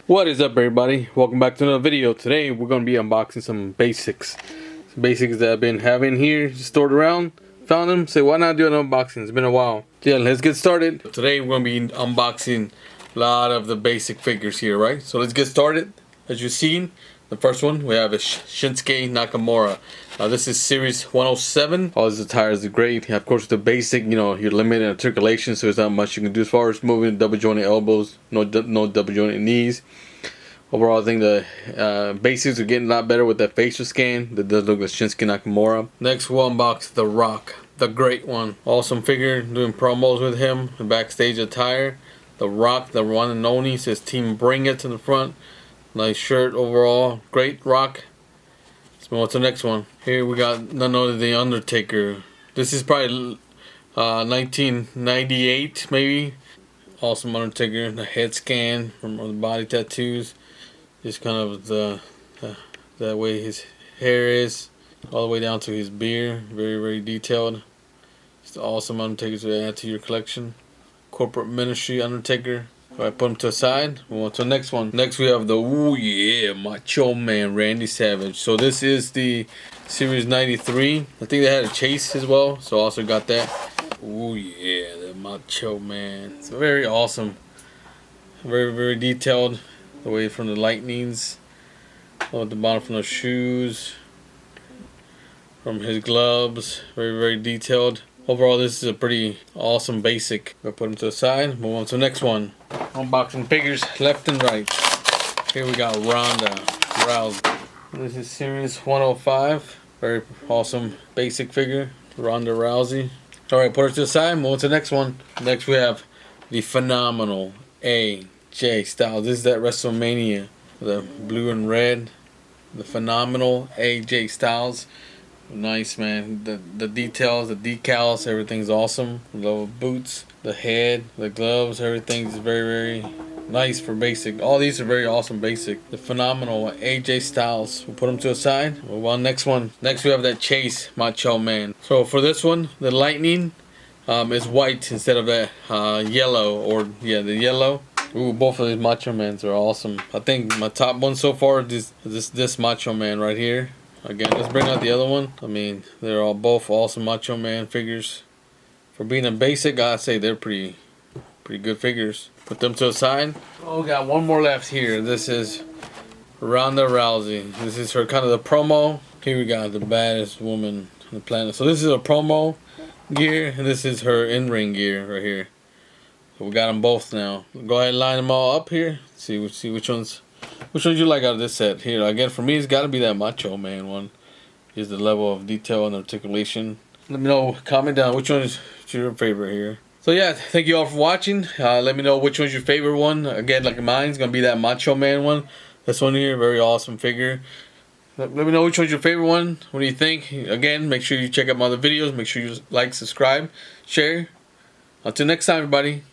What is up, everybody? Welcome back to another video. Today we're going to be unboxing some basics. Some basics that I've been having here, just stored around. Found them, say why not do an unboxing? It's been a while. Yeah, let's get started. Today we're going to be unboxing a lot of the basic figures here, right? So let's get started. As you've seen, the first one we have is Shinsuke Nakamura. This is series 107. All his attires are great. Of course, the basic, you're limited articulation, so there's not much you can do as far as moving double jointed elbows, no double jointed knees. Overall, I think the basics are getting a lot better with that facial scan. That does look like Shinsuke Nakamura. Next, we'll unbox The Rock, the great one. Awesome figure, doing promos with him, the backstage attire. The Rock, the one and only, says Team Bring It to the front. Nice shirt overall, great Rock. Let's move on to the next one. Here we got none other than The Undertaker. This is probably 1998 maybe. Awesome Undertaker, the head scan from the body tattoos. Just kind of the way his hair is, all the way down to his beard. Very, very detailed. Just awesome Undertaker to add to your collection. Corporate Ministry Undertaker. I put him to the side. We'll on to the next one. Next we have the Macho Man Randy Savage. So this is the Series 93. I think they had a chase as well, so also got that. The Macho Man. It's very awesome. Very, very detailed. The way from the lightnings, at the bottom from the shoes, from his gloves. Very, very detailed. Overall, this is a pretty awesome basic. We'll put him to the side. Move on to the next one. Unboxing figures left and right. Here we got Ronda Rousey. This is series 105. Very awesome basic figure. Ronda Rousey. Alright, put her to the side. Move on to the next one. Next we have the phenomenal AJ Styles. This is that WrestleMania. The blue and red. The phenomenal AJ Styles. Nice, man. The details, the decals, everything's awesome. The boots, the head, the gloves, everything's very, very nice for basic. All these are very awesome basic. The phenomenal AJ Styles. We'll put them to the side. Move on, next one. Next we have that Chase Macho Man. So for this one, the lightning is white instead of that yellow, the yellow. Ooh, both of these Macho Mans are awesome. I think my top one so far is this Macho Man right here. Again, let's bring out the other one. I mean, they're all both awesome Macho Man figures. For being a basic, I'd say they're pretty good figures. Put them to the side. Oh, we got one more left here. This is Ronda Rousey. This is her kind of the promo. Here we got the baddest woman on the planet. So this is a promo gear, and this is her in-ring gear right here. So we got them both now. Go ahead and line them all up here. See which ones you like out of this set. Here, again, for me, it's got to be that Macho Man one. Here's the level of detail and articulation. Let me know, comment down which one is your favorite here. So yeah, thank you all for watching. Let me know which one's your favorite one. Again, like mine's going to be that Macho Man one. This one here, very awesome figure. Let me know which one's your favorite one. What do you think? Again, make sure you check out my other videos. Make sure you like, subscribe, share. Until next time, everybody.